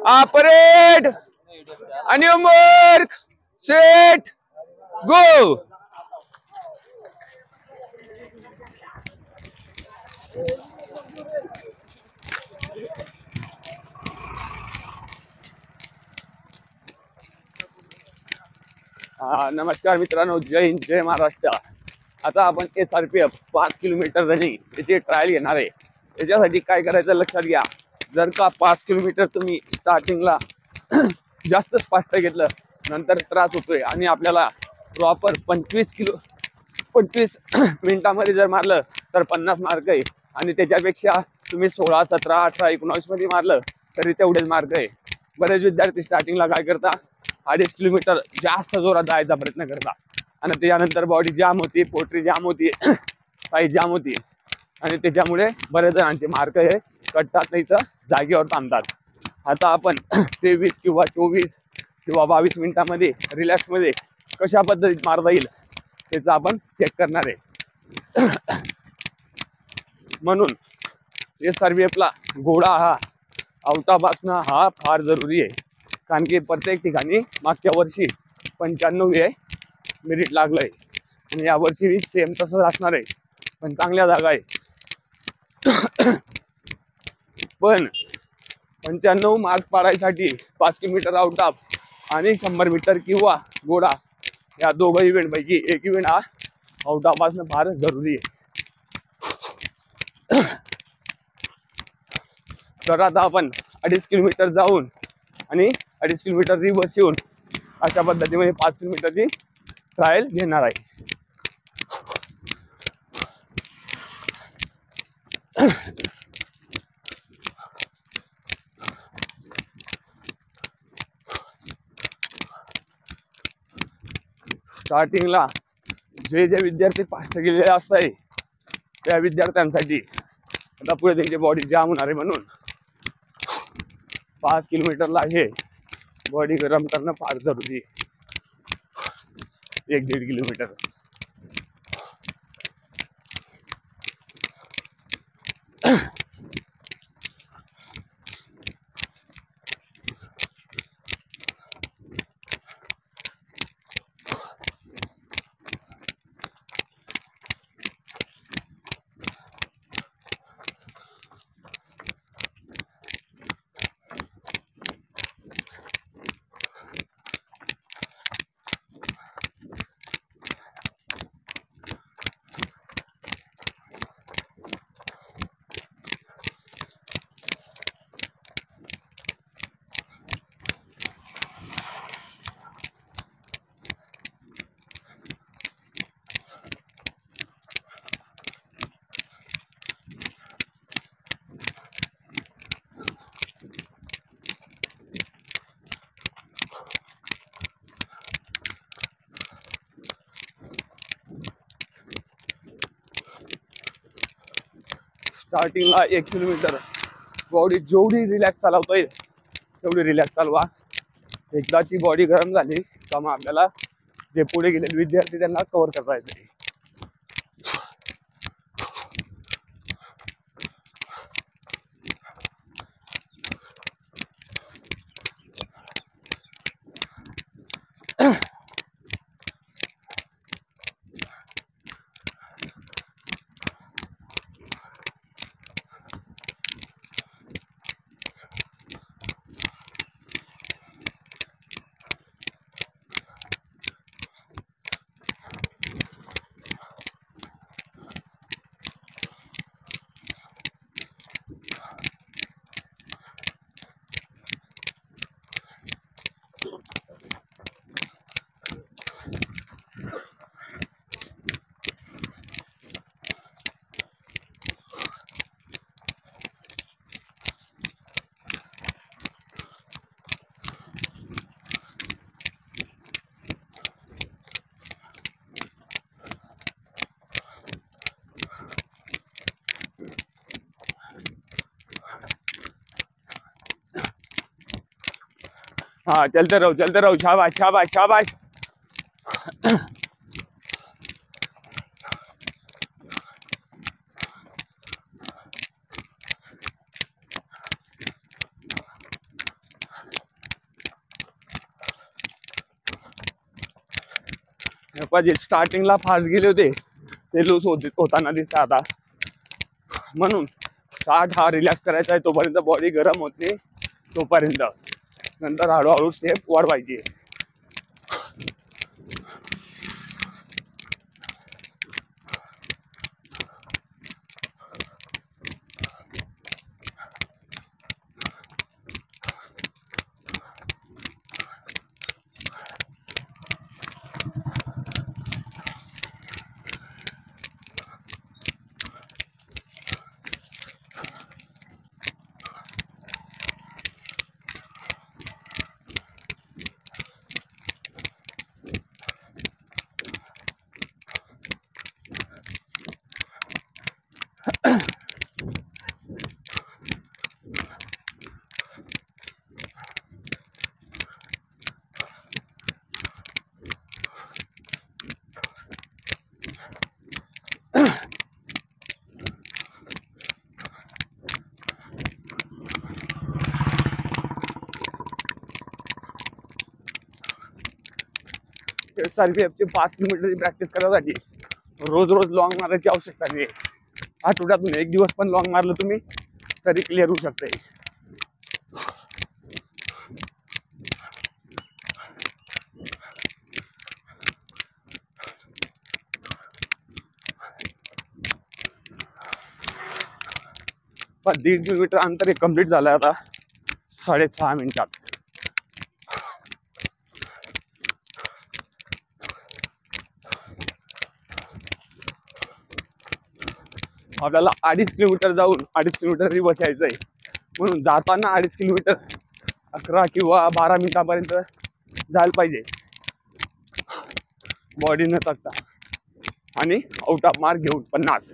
Operate आणि mark set go. नमस्कार मित्रांनो, जय हिंद, जय महाराष्ट्र. आता आपण SRPF 5 किलोमीटर रनिंग याची ट्रायल घेणार आहे. त्याच्यासाठी काय करायचं लक्षात घ्या. जर का 5 किलोमीटर तुम्ही स्टार्टिंगला जास्त फास्ट घेतलं, नंतर त्रास होतोय आणि आपल्याला प्रॉपर 25 मिनिटांमध्ये जर मारलं तर 50 मार्क आहे. आणि त्याच्यापेक्षा तुम्ही 16, 17, 18, 19 मध्ये मारलं तरी तेवढेच मार्क आहे. बरेच विद्यार्थी स्टार्टिंगला काय करतात, 2.5 किलोमीटर जास्त जोरात जायचा प्रयत्न करतात आणि त्याच्यानंतर बॉडी जाम होती, पोटरी जाम होती, पाय जाम होती आणि त्याच्यामुळे बरेच जणांचे मार्क हे कटतात, नाही तर जागेवर थांबतात. आता आपण 23 किंवा 24 किंवा 22 मिनिटांमध्ये रिलॅक्समध्ये कशा पद्धतीत मारता येईल त्याचं आपण चेक करणार आहे. म्हणून SRPFला घोडा हा आउटाप असणं हा फार जरुरी आहे. कारण की प्रत्येक ठिकाणी मागच्या वर्षी 95 हे मेरिट लागलंय आणि या वर्षी सेम तसंच असणार आहे, पण चांगल्या जागा आहे. पण 95 मार्क पाडायसाठी 5 किलोमीटर आउटाप आणि 100 मीटर किंवा घोडा या दोघं इव्हेंट पैकी एक इव्हेंट हा आउटाप असणं फार जरुरी आहे. तर आता आपण 2.5 किलोमीटर जाऊन आणि 2.5 किलोमीटर रिवर्स येऊन अशा पद्धतीने 5 किलोमीटरची ट्रायल घेणार आहे. स्टार्टिंगला जे विद्यार्थी फास्ट गेलेले असतात त्या विद्यार्थ्यांसाठी आता पुढे त्यांची बॉडी जाम होणार आहे. म्हणून 5 किलोमीटरला हे बॉडी गरम करणं फार जरुरी आहे. 1-1.5 किलोमीटर. स्टार्टिंगला 1 किलोमीटर बॉडी जेवढी रिलॅक्स चालवता येईल तेवढी रिलॅक्स चालवा. एकदाची बॉडी गरम झाली का मग आपल्याला जे पुढे गेलेले विद्यार्थी त्यांना कव्हर करता येते. हाँ चलते रहो, शाबाश शाबाश शाबाश. जे स्टार्टिंगला फास्ट गेले होते ते लूज होताना दिसतं आता. म्हणून स्टार्ट हा रिलॅक्स करायचा आहे, तोपर्यंत बॉडी गरम होते तोपर्यंत, नंतर हळूहळू स्टेप वाढवायची. SRPF ची 5 किलोमीटरची प्रॅक्टिस करायसाठी रोज रोज लॉंग मारायची आवश्यकता नाही. आठवड्यातून एक दिवस पण लॉंग मारलं तुम्ही तरी क्लिअर होऊ शकते. पण 1.5 किलोमीटर अंतर कम्प्लीट झालं आता 6.5 मिनिटात. आपल्याला 2.5 किलोमीटर जाऊन 2.5 किलोमीटर रिवर्स यायचंय, म्हणून जाताना 2.5 किलोमीटर 11 किंवा 12 मिनिटापर्यंत जायला पाहिजे बॉडी न थकता. आणि आउट ऑफ मार्क घेऊन 50.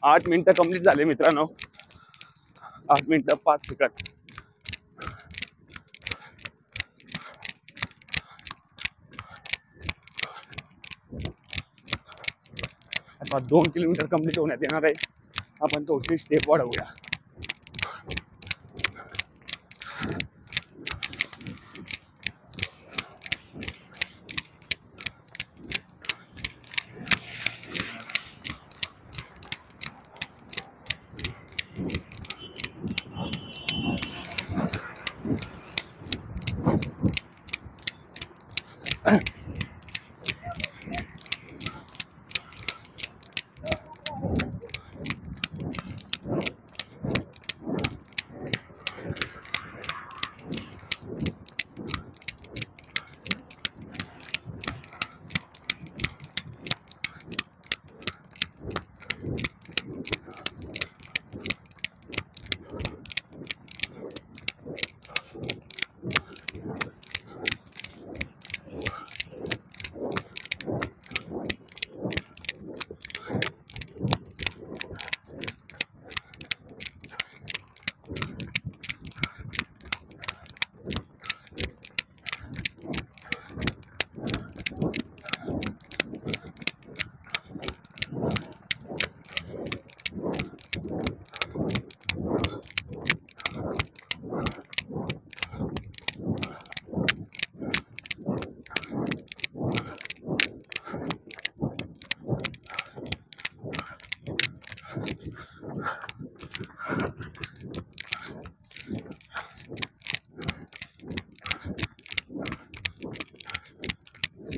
आठ मिनिटं कंप्लीट झाले मित्रांनो. 8 मिनिटं 5 सेकंद. आता 2 किलोमीटर कंप्लीट होण्यात येणार आहे. आपण थोडीशी स्टेप वाढवूया.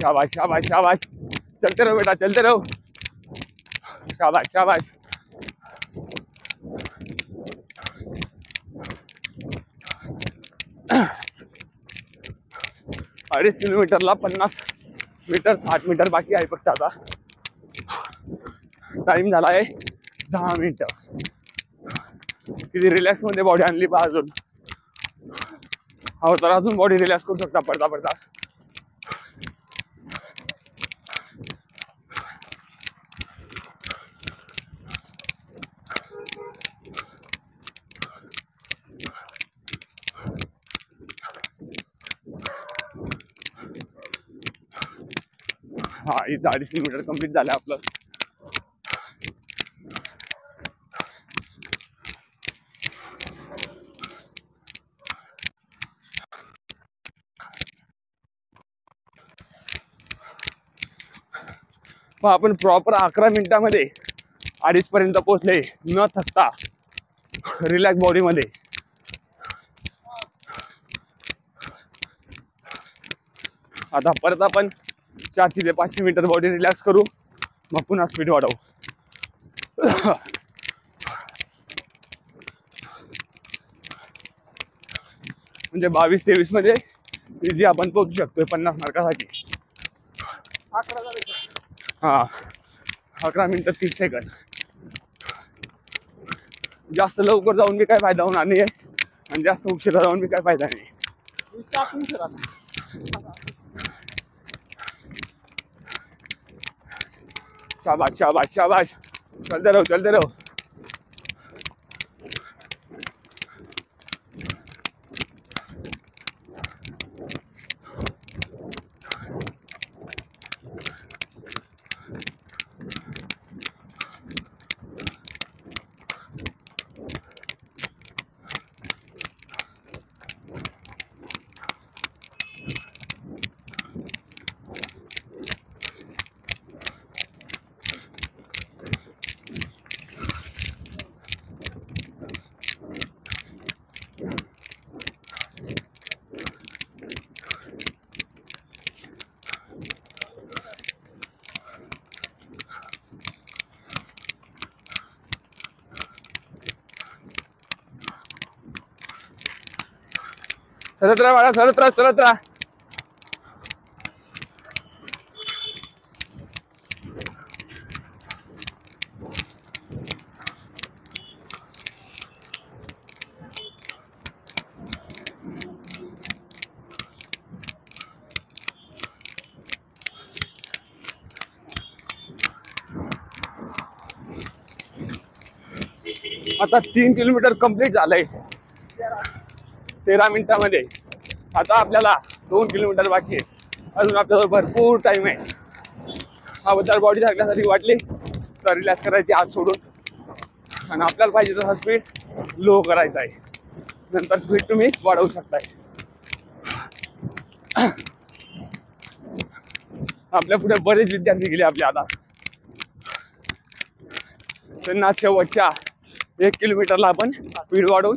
शाबाश शाबाश शाबाश, चलते रहो बेटा चलते रहो, शाबाश शाबाश। 2.5 किलोमीटरला 50 मीटर 60 मीटर बाकी आहे फक्त आता। टाइम झाला आहे 10 मिनिटं। किती रिलॅक्स मध्ये बॉडी आणली पहा अजून। हो तर अजून बॉडी रिलॅक्स करू शकता पडता पडता। हा इथं 2.5 किलोमीटर कम्प्लीट झालं आपलं। मग आपण प्रॉपर 11 मिनिटांमध्ये 2.5 पर्यंत पोहोचले न थकता रिलॅक्स बॉडी मध्ये। आता परत आपण 400 ते 500 मीटर बॉडी रिलॅक्स करू, मग पुन्हा स्पीड वाढवू। म्हणजे 22-23 मध्ये इझी आपण पोहोचू शकतोय 50 मार्कासाठी। हा 11 मिनिटं 30 सेकंद। जास्त लवकर जाऊन बी काय फायदा होणार नाही आणि जास्त उशिरा जाऊन बी काय फायदा नाही। शाबाश शाबाश शाबाश, चलते रहो चलते रहो। सरत राहा बाळा, सरत राहा सरत राहा। आता 3 किलोमीटर कंप्लीट झालंय 13 मिनिटांमध्ये। आता आपल्याला 2 किलोमीटर बाकी आहे, अजून आपल्याला भरपूर टाइम आहे। अगोदर बॉडी थकल्यासारखी वाटली तर रिलॅक्स करायची हात सोडून, आणि आपल्याला पाहिजे तसा स्पीड लो करायचा आहे, नंतर स्पीड तुम्ही वाढवू शकताय। आपल्या पुढे बरेच विद्यार्थी गेले आपले आता, त्यांना शेवटच्या 1 किलोमीटरला आपण स्पीड वाढवून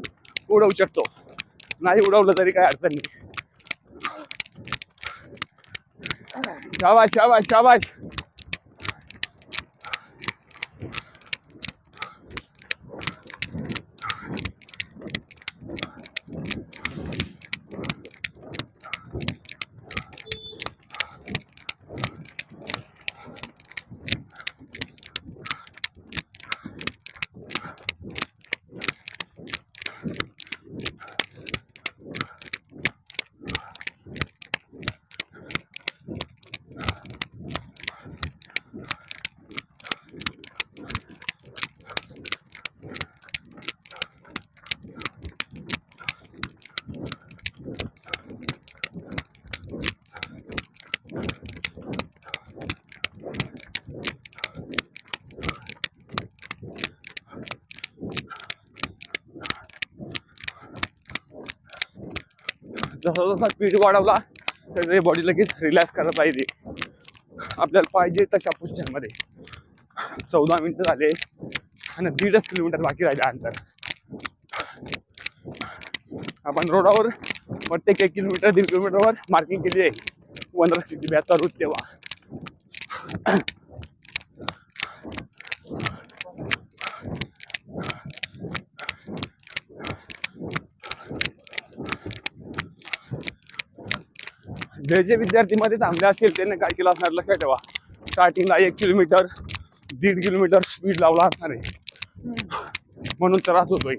उडवू शकतो, नाही उडवलं तरी काय अडचण नाही। शाबाश शाबाश शाबाश। जसा जसा स्पीड वाढवला तर बॉडी लगेच रिलॅक्स करायला पाहिजे। आपल्याला पाहिजे तशा पोझिशनमध्ये। 14 मिनिटं झाले आणि 1.5 किलोमीटर बाकी राहिले अंतर। आपण रोडावर प्रत्येक 1 किलोमीटर 1.5 किलोमीटरवर मार्किंग केली आहे। वनरक्षक बॅच चालू तेव्हा. जे जे विद्यार्थी मध्ये थांबले असतील त्यांनी काय केलं असणार लक्षात ठेवा. स्टार्टिंगला 1 किलोमीटर 1.5 किलोमीटर स्पीड लावला असणार आहे, म्हणून त्रास होतोय.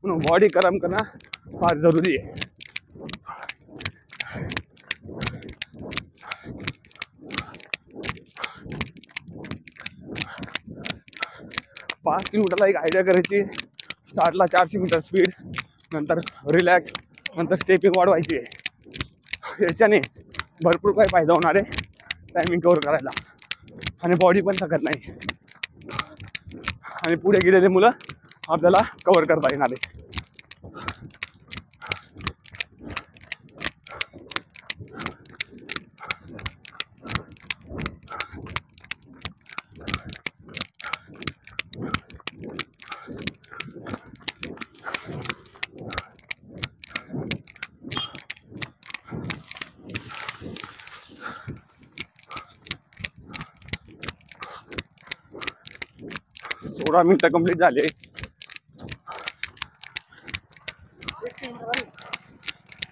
म्हणून बॉडी गरम करणं फार जरुरी आहे. पाच किलोमीटरला एक आयडिया करायची. स्टार्टला 400 मीटर स्पीड, नंतर रिलॅक्स, नंतर स्टेपिंग वाढवायची. याच्याने भरपूर काही फायदा होणार आहे टायमिंग कव्हर करायला, आणि बॉडी पण थकत नाही, आणि पुढे गेलेले मुलं आपल्याला कव्हर करता येणार आहे. सोळा मिनिटं कंप्लीट झाले.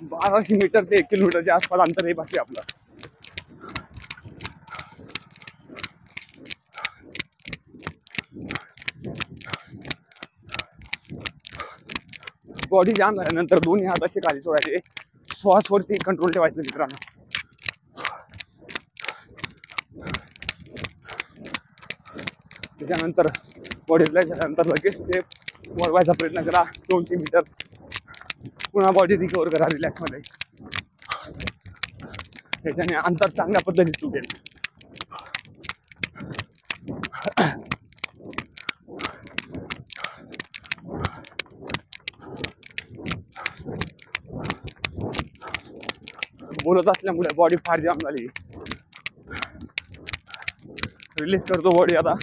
1200 मीटर ते 1 किलोमीटरच्या आसपास अंतर आहे बाकी आपलं. बॉडी जाम झाल्यानंतर दोन्ही हात असे खाली सोडायचे, श्वासवरती कंट्रोल ठेवायचं मित्रांनो. त्याच्यानंतर बॉडी रिलॅक्स झाल्यानंतर लगेच स्टेप वाढवायचा प्रयत्न करा. 200 मीटर पुन्हा बॉडी रिकवर करा रिलॅक्समध्ये. त्याच्याने अंतर चांगल्या पद्धतीने सुटेल. बोलत असल्यामुळे बॉडी फार जाम झाली. रिलीज करतो बॉडी आता,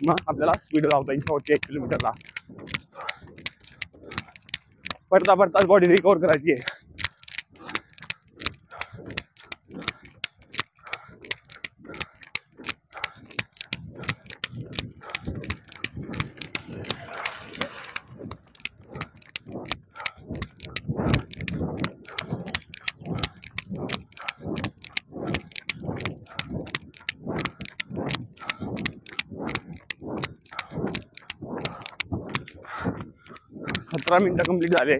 मग आपल्याला स्पीड लावता येईल 1 किलोमीटरला. पडता पडताच बॉडी रिकवर करायची आहे. सतरा मिनिटं कंप्लीट झाले.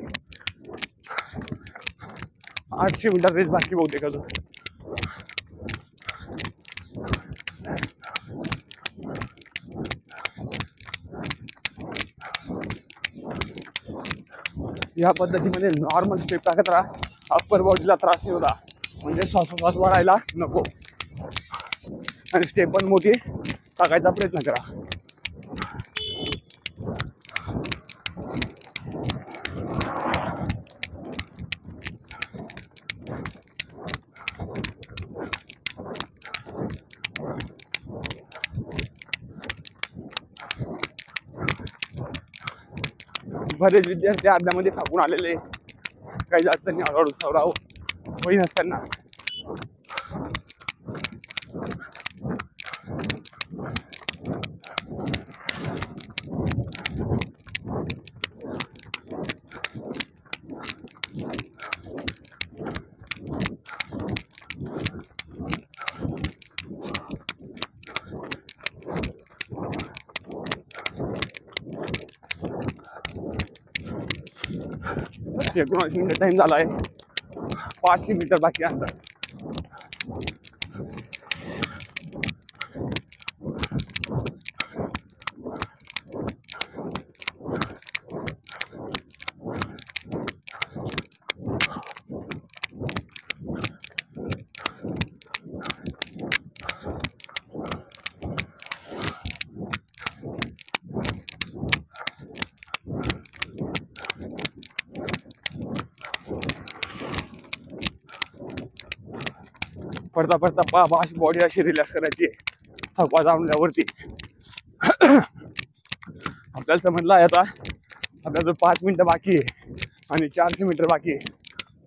800 मीटर रेस बाकी बहुतेक अजून. या पद्धतीमध्ये नॉर्मल स्टेप टाकत राहा. अप्पर बॉडीला त्रास नाही होता, म्हणजे श्वासोश्वास वाढायला नको, आणि स्टेप पण मोठी टाकायचा प्रयत्न करा. बरेच विद्यार्थी अर्ध्यामध्ये थांबून आलेले, काही अडचणी हळूहळू सराव होई नसताना. एकोणीस मिनिट टाइम झाला आहे. 500 मीटर बाकी अंतर. पडता पडता पहा अशी बॉडी अशी रिलॅक्स करायची थकवा जाणल्यावरती. आपल्याला समजलं आहे आता आपल्याला 5 मिनिटं बाकी आहे आणि 400 मीटर बाकी आहे.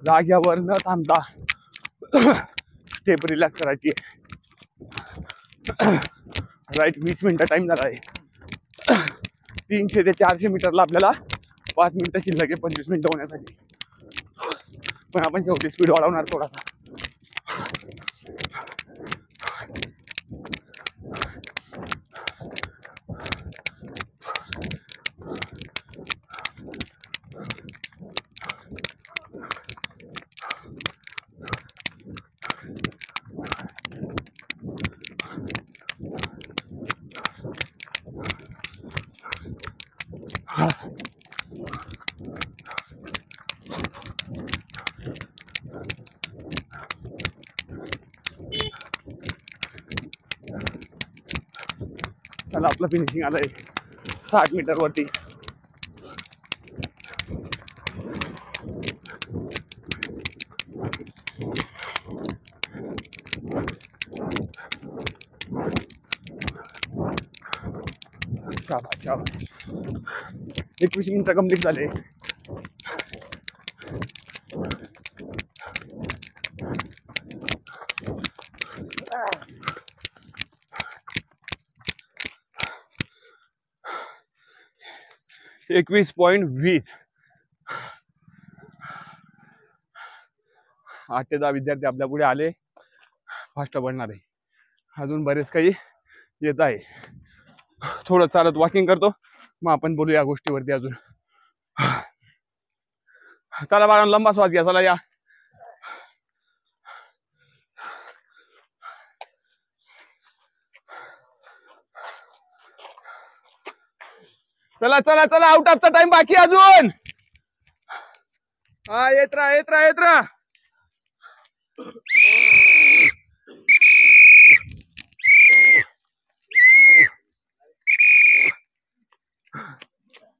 जाग्यावर न थांबता स्टेप रिलॅक्स करायची. राईट 20 मिनिटं टाइम झाला आहे. 300 ते 400 मीटरला आपल्याला 5 मिनिटं शिल्लक आहे 25 मिनिटं होण्यासाठी. पण आपण शेवटी स्पीड वाढवणार थोडासा. चला आपलं फिनिशिंग आलंय 60 मीटर वरती. शाबाश शाबाश. 21 मिनिटं कंप्लीट झाले. एकवीस 21.20. 8 ते 10 विद्यार्थी आपल्या पुढे आले. फास्ट पडणार आहे. अजून बरेच काही येत आहे. थोडं चालत वॉकिंग करतो, मग आपण बोलू या गोष्टीवरती अजून. चला बाळा, लंबा श्वास घ्या. चला या. चला चला चला, आउट ऑफचा टाइम बाकी अजून. हा, येत राहा येत राहा येत राहा.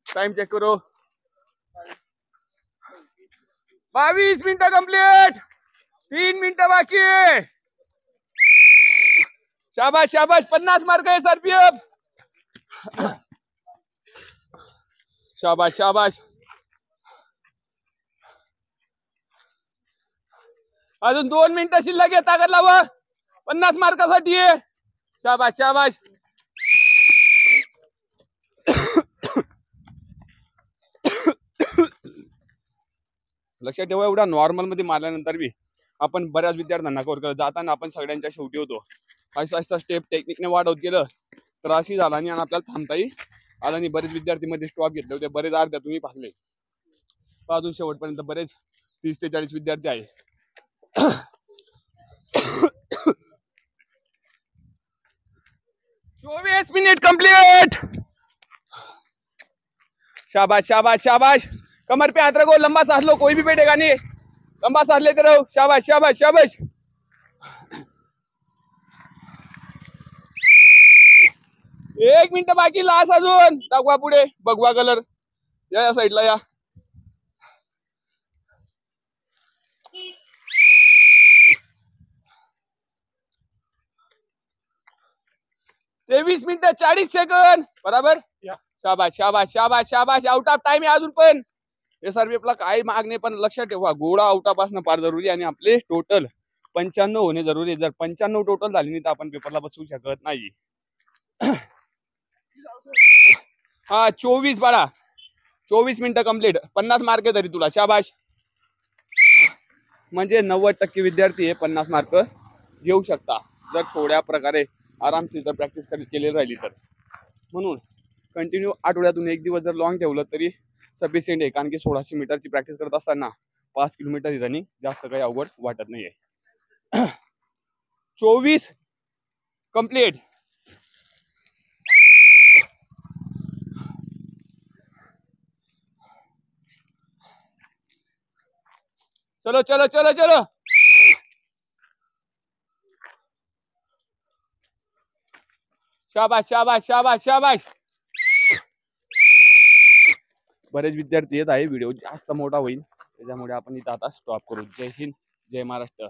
टाइम चेक करो. 22 मिनिटं कंप्लीट. 3 मिनिटं बाकी. शाबाश शाबाश. 50 मार्क आहे सरपीएफ. शाबाश शाबाश. अजून 2 मिनिटं शिल्लक आहे. ताकद लावा 50 मार्कासाठी. शाबाश शाबाश. लक्षात ठेवा, एवढा नॉर्मल मध्ये मारल्यानंतर बी आपण बऱ्याच विद्यार्थ्यांना कव्हर करत जाताना आपण सगळ्यांच्या शेवटी होतो. असं स्टेप टेक्निकने वाढवत गेलं तर अशी झाला आणि आपल्याला थांबताही आला नाही. बरेच विद्यार्थी मध्ये स्टॉप घेतले होते. बरेच अर्ध्या तुम्ही पाहिले. अजून शेवटपर्यंत बरेच 30 ते 40 विद्यार्थी आहे. 24 मिनिट कंप्लीट. शाबाश शाबाश शाबाश. कमर पे हाथ रखो, लंबा सांस लो. कोई भी बैठेगा नहीं, लंबा सांस लेते रहो. शाबाश शाबाश शाबाश. 1 मिनिट बाकी. लास्ट अजून. दाखवा पुढे. भगवा कलर या साईडला या. तेवीस मिनिटं 40 सेकंद. बराबर. शाबाश शाबाश शाबाश शाबाश. आउट ऑफ टाइम आहे अजून पण. हे सर्व आपला काय मागणे, पण लक्षात ठेवा घोडा आउट ऑफ असणं फार जरुरी आणि आपले टोटल 95 होणे जरुरी आहे. जर 95 टोटल झाली नाही तर आपण पेपरला बसवू शकत नाही. हा 24 बाळा. 24 मिनिटं कंप्लीट. 50 मार्क तरी तुला. शाबाश. म्हणजे 90% विद्यार्थी हे 50 मार्क घेऊ शकता जर थोड्या प्रकारे आरामशीर जर प्रॅक्टिस केलेली राहिली तर. म्हणून कंटिन्यू आठवड्यातून एक दिवस जर लॉंग ठेवलं तरी सफिशियंट आहे. कारण की 1600 मीटरची प्रॅक्टिस करत असताना 5 किलोमीटर रनिंग जास्त काही अवघड वाटत नाहीये. 24 कंप्लीट. चलो चलो चलो चलो. शाबाश शाबाश शाबाश शाबाश. बरेच विद्यार्थी येत आहे. व्हिडिओ जास्त मोठा होईल त्याच्यामुळे आपण इथं आता स्टॉप करू. जय हिंद, जय महाराष्ट्र.